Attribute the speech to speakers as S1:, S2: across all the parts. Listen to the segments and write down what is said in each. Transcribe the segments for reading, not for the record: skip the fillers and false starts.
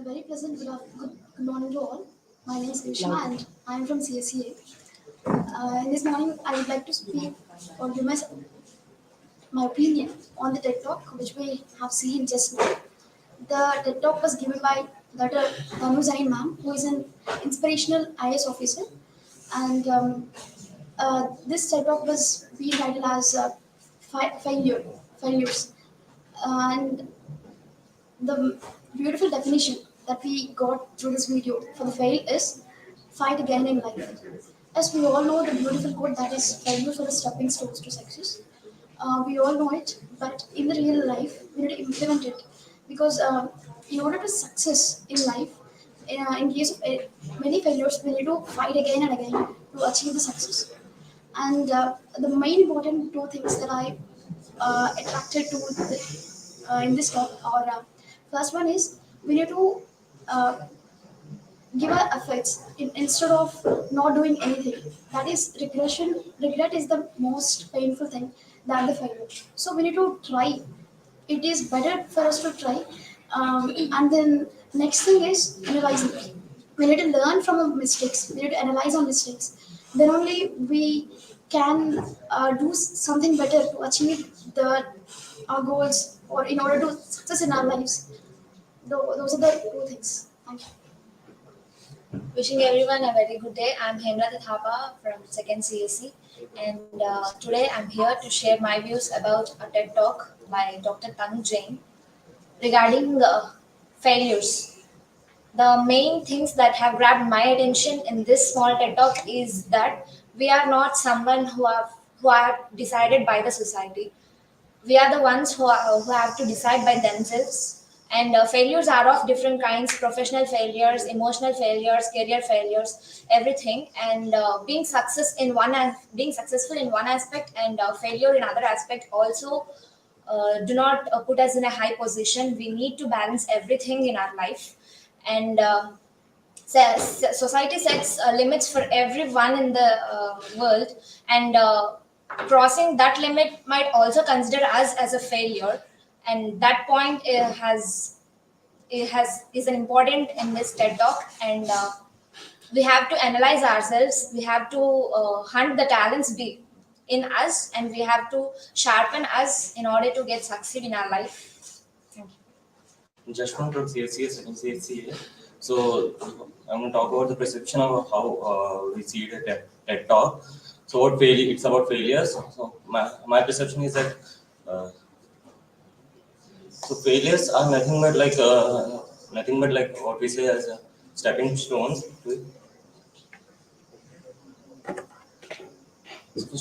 S1: A very pleasant good morning to all. My name is Krishna and I am from CSE. In this morning, I would like to speak or give my opinion on the TED Talk which we have seen just now. The TED Talk was given by Dr. Tanu Zain ma'am, who is an inspirational IS officer. And this TED Talk was being titled as failures. And the beautiful definition that we got through this video for the fail is fight again in life. As we all know, the beautiful quote that is failure for the stepping stones to success. We all know it, but in the real life, we need to implement it because in order to success in life, in case of many failures, we need to fight again and again to achieve the success. And the main important two things that I attracted to in this talk are first one is we need to uh, give our efforts instead of not doing anything. That is regression. Regret is the most painful thing than the failure. So we need to try. It is better for us to try. And then next thing is analyzing. We need to learn from our mistakes. We need to analyze our mistakes. Then only we can do something better to achieve the our goals or in order to success in our lives. Those are the two things. Thank you.
S2: Wishing everyone a very good day. I'm Hemrata Thapa from second CSE, and today I'm here to share my views about a TED Talk by Dr. Tanu Jain regarding failures. The main things that have grabbed my attention in this small TED Talk is that we are not someone who are decided by the society. We are the ones who have to decide by themselves, and failures are of different kinds: professional failures, emotional failures, career failures, everything. And being successful in one aspect and failure in other aspect also do not put us in a high position. We need to balance everything in our life, and society sets limits for everyone in the world, and crossing that limit might also consider us as a failure. And that point is an important in this TED Talk. And we have to analyze ourselves. We have to hunt the talents in us, and we have to sharpen us in order to get succeed in our life. Thank you.
S3: Judgment from CSE, second CSE. So I'm going to talk about the perception of how we see it at TED Talk. So what failure? It's about failures. So my perception is that so failures are nothing but like what we say as stepping stones.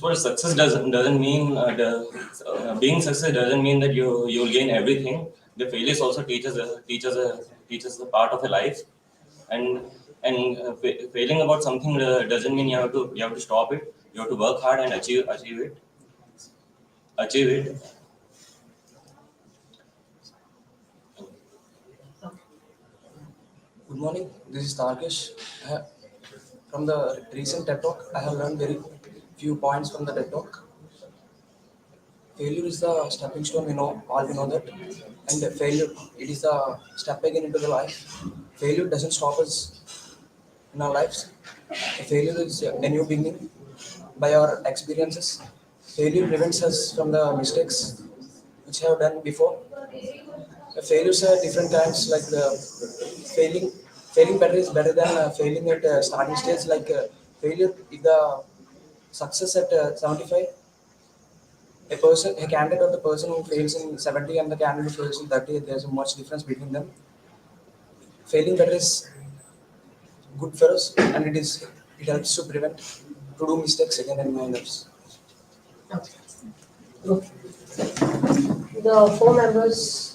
S3: For success doesn't mean being success doesn't mean that you'll gain everything. The failures also teaches a part of a life, and failing about something doesn't mean you have to stop it. You have to work hard and achieve it.
S4: Good morning, this is Tarkesh. From the recent TED Talk, I have learned very few points from the TED Talk. Failure is the stepping stone, all we know that. And failure, it is the step again into the life. Failure doesn't stop us in our lives. Failure is a new beginning by our experiences. Failure prevents us from the mistakes which I have done before. Failures are different kinds, like failing better is better than failing at starting stage. Like failure, if the success at 75, a candidate or the person who fails in 70 and the candidate who fails in 30, there's a much difference between them. Failing better is good for us, and it helps to prevent to do mistakes again in our lives.
S5: Okay. The four members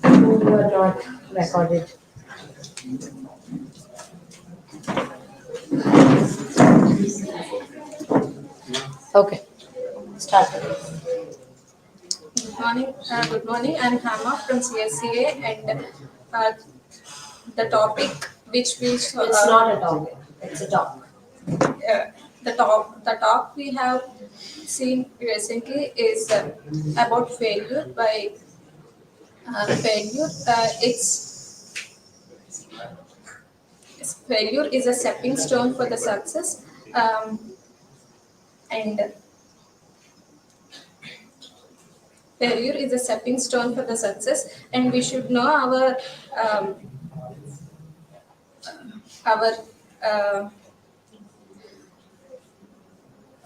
S5: who were not recorded. Okay, start.
S6: Good morning. I'm Hama from CSCA, and the topic which we
S5: It's not a topic, it's a talk.
S6: the talk we have seen recently is about failure by Failure, failure is a stepping stone for the success, and failure is a stepping stone for the success, and we should know um, our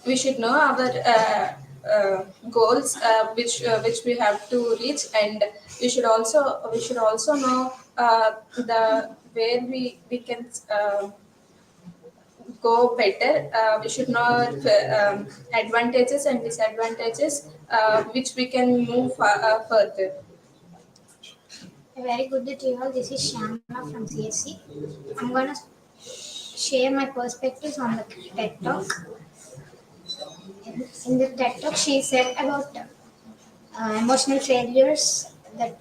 S6: we should know our goals, which we have to reach, and we should also know the where we can go better. We should know advantages and disadvantages, which we can move further.
S7: A very good day to you all. This is Shyama from CSE. I'm going to share my perspectives on the TED Talk. In the TED Talk, she said about emotional failures that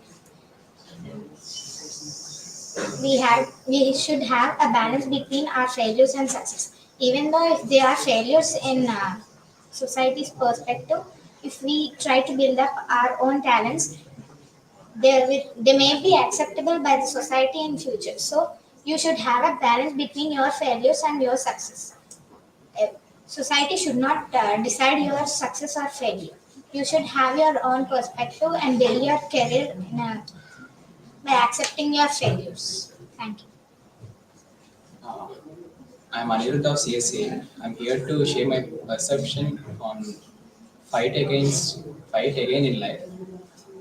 S7: we should have a balance between our failures and success. Even though if they are failures in society's perspective, if we try to build up our own talents, they may be acceptable by the society in future. So you should have a balance between your failures and your success. Uh, Society should not decide your success or failure. You should have your own perspective and build your career by accepting your failures. Thank you.
S8: Uh, I'm Anirudh of CSE. I'm here to share my perception on fight against fight again in life.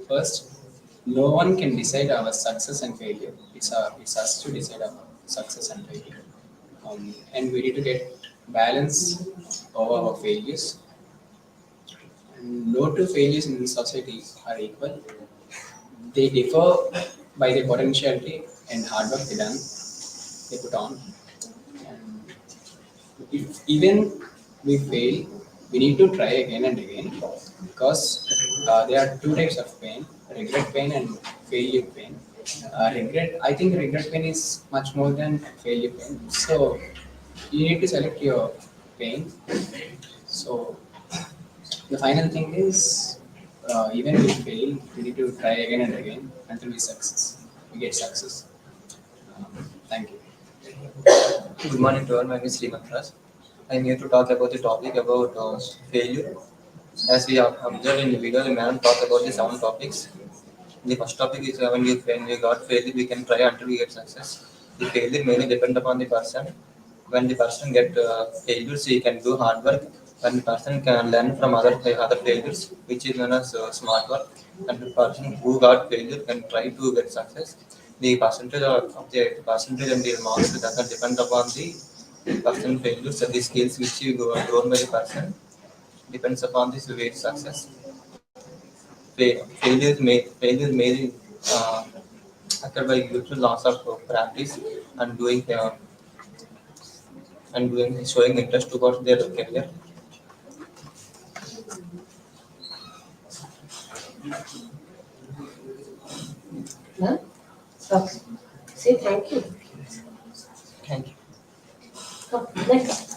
S8: First, no one can decide our success and failure. It's us to decide our success and failure. And we need to get balance over our failures. And no two failures in society are equal. They differ by the potentiality and hard work they put on. And if even we fail, we need to try again and again, because there are two types of pain: regret pain and failure pain. I think regret pain is much more than failure pain. So you need to select your pain. So the final thing is, even if we fail, we need to try again and again until we get success. Thank you.
S4: Good morning to all. My name is Srimantraj. I am here to talk about the topic about failure. As we have observed in the video, the man talked about the 7 topics. The first topic is when we got failure, we can try until we get success. The failure mainly depend upon the person. When the person get failures, he can do hard work. When the person can learn from other failures, which is known as smart work. And the person who got failure can try to get success. The percentage of the percentage and the marks doesn't depend upon the person failures and the skills which you grown by the person depends upon this way to success. Failures may uh, occur by due to loss of practice and doing showing interest towards their career.
S5: Huh? Okay. Say thank you.
S4: Thank you.
S5: Come, next.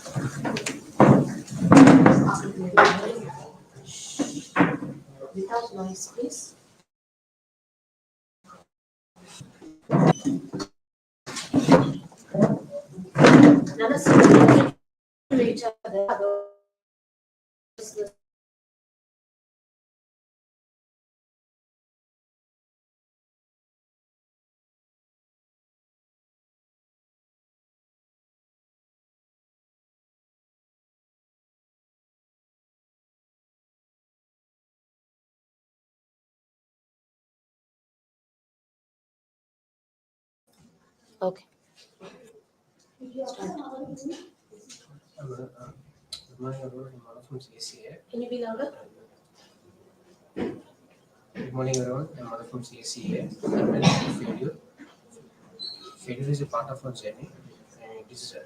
S5: Without noise, please. None of us to each other. Okay.
S9: Good morning, everyone. I'm Manu from CSE.
S5: Can you be louder?
S9: Good morning, everyone. I'm Manu from CSE. I'm ready to failure. Failure is a part of our journey, and it is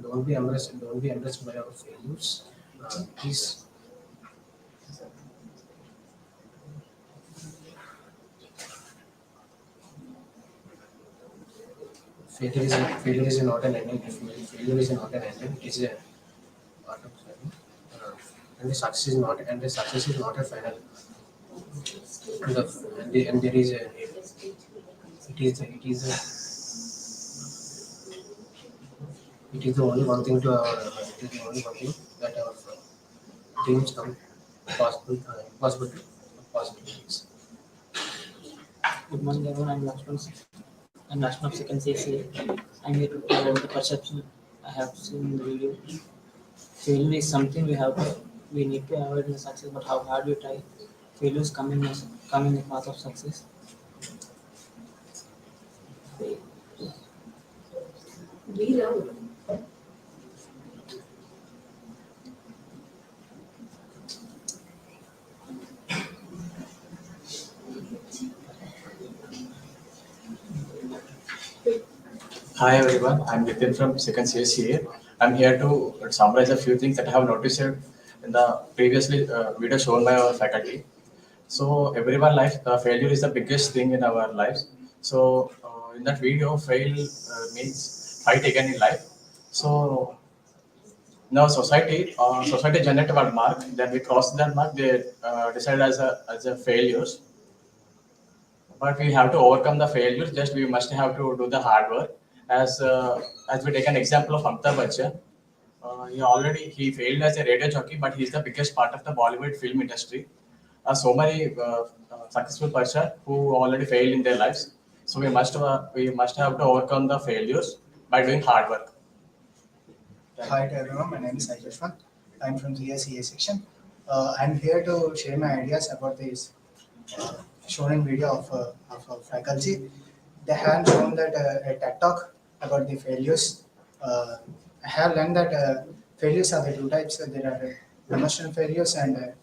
S9: don't be embarrassed by our failures. Please failure is not an ending. Failure is not an ending. It is a part of journey. and the success is not a final. And there is a it is the only one thing to our it is the only one thing that our dreams come possible possibilities.
S10: Good morning, everyone. I'm Lakshman of second CSE. I'm here to tell about the perception I have seen in the video. Failure is something we need to avoid in the success, but how hard we try, failures come in the path of success.
S11: Hi everyone, I'm Nitin from second CSE. I'm here to summarize a few things that I have noticed in the previously video shown by our faculty. So everyone life failure is the biggest thing in our lives. So in that video, fail means fight again in life. So now society generate our mark. Then we cross that mark. They decide as a failures. But we have to overcome the failures. Just we must have to do the hard work. As we take an example of Amitabh Bachchan, he failed as a radio jockey, but he's the biggest part of the Bollywood film industry. So many successful person who already failed in their lives. So we must have to overcome the failures by doing hard work.
S12: Hi to everyone, my name is Ajashwan. I'm from CSE section. I'm here to share my ideas about this showing video of faculty. They have shown that a TED talk about the failures. I have learned that failures are the two types. There are emotional failures and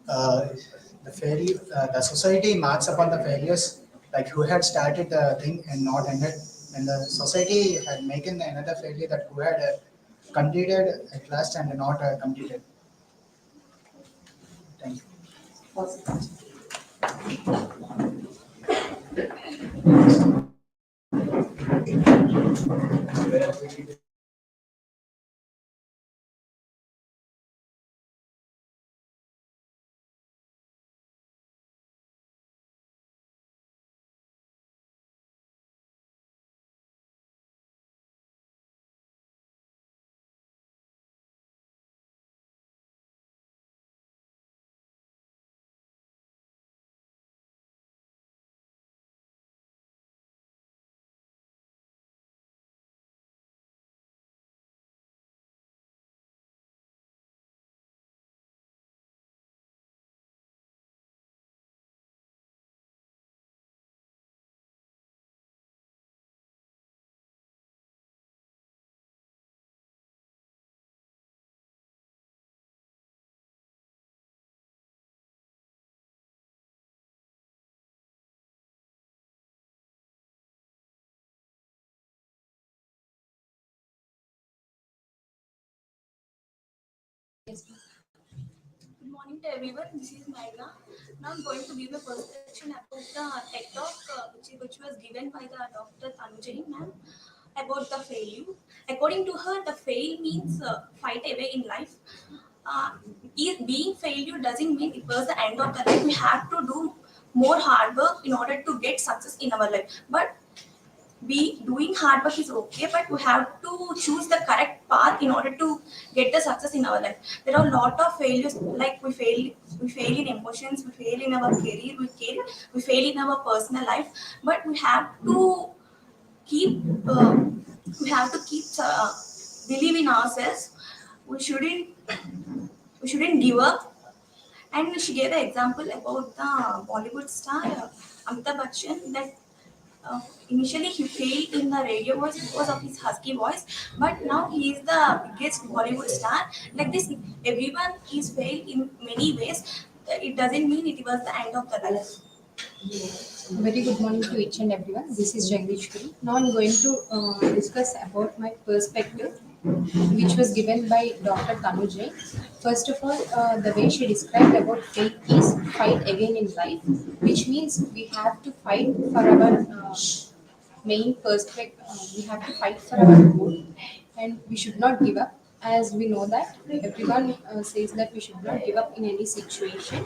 S12: the society marks upon the failures, like who had started the thing and not ended, and the society had making another failure that who had completed at last and not completed. Thank you.
S13: Good morning to everyone. This is Magna. Now I'm going to give a perception about the TED talk which was given by the Dr. Tanujani ma'am about the failure. According to her, the fail means fight away in life. Uh, Being failure doesn't mean it was the end of the life. We have to do more hard work in order to get success in our life. But we doing hard work is okay, but we have to choose the correct path in order to get the success in our life. There are a lot of failures, like we fail in emotions, we fail in our career, we fail in our personal life, but keep uh, we have to keep believe in ourselves. We shouldn't give up. And she gave an example about the Bollywood star Amitabh Bachchan, that uh, initially he failed in the radio voice because of his husky voice, but now he is the biggest Bollywood star. Like this, everyone is failed in many ways. It doesn't mean it was the end of the life.
S14: Very good morning to each and everyone. This is Jagdishwari. Now I'm going to discuss about my perspective, which was given by Dr. Tanuj. First of all, the way she described about fate is fight again in life, which means we have to fight for our main perspective. We have to fight for our goal, and we should not give up. as we know that everyone says that we should not give up in any situation,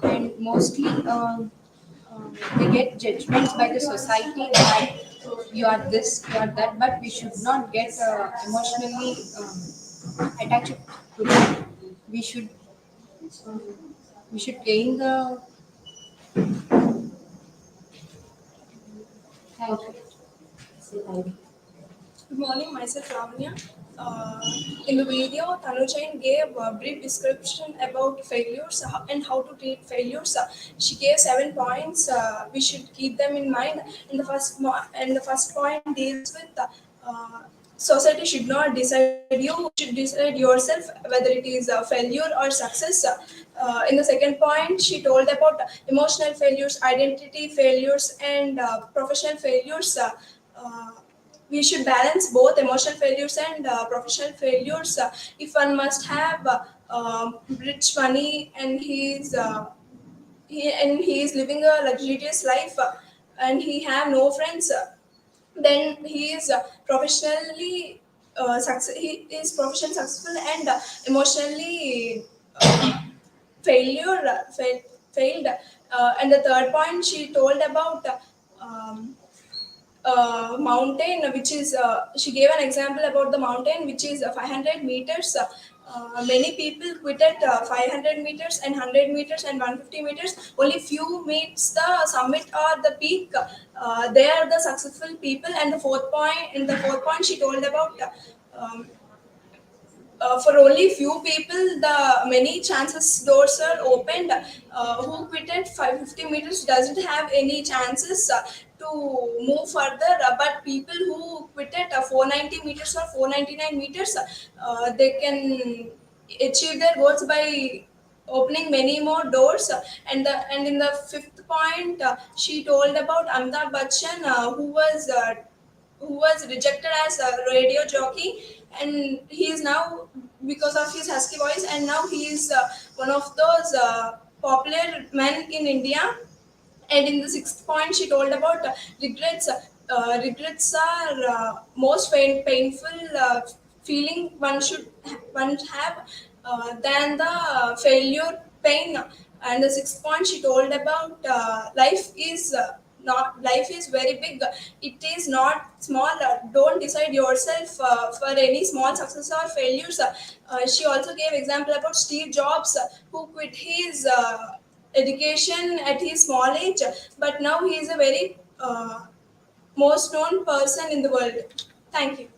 S14: and mostly we get judgments by the society that you are this, you are that, but we should not get emotionally attached to that. We should um, we should gain the thank you.
S6: Good morning, myself Ravanya. Uh, in the video, Tanujain gave a brief description about failures and how to treat failures. She gave 7 points. We should keep them in mind. And the first point deals with society should not decide you should decide yourself whether it is a failure or success. In the second point, she told about emotional failures, identity failures, and professional failures. Uh, we should balance both emotional failures and professional failures. If one must have rich money and he is living a luxurious life, and he have no friends, then he is professionally he is professionally successful and emotionally failed. And the third point, she told about um, mountain, which is she gave an example about the mountain, which is 500 meters. Many people quit at 500 meters and 100 meters and 150 meters. Only few meets the summit or the peak. They are the successful people. And the fourth point, she told about um, for only few people, the many chances doors are opened. Who quit at 550 meters doesn't have any chances to move further. But people who quit at 490 meters or 499 meters, they can achieve their goals by opening many more doors. And in the fifth point, she told about Amitabh Bachchan, who was rejected as a radio jockey, and he is now, because of his husky voice, and now he is one of those popular men in India. And in the sixth point, she told about regrets. Regrets are most painful feeling one have than the failure pain. And the sixth point, she told about life is very big. It is not small. Don't decide yourself for any small success or failures. She also gave example about Steve Jobs, who quit his education at his small age, but now he is a very most known person in the world. Thank you.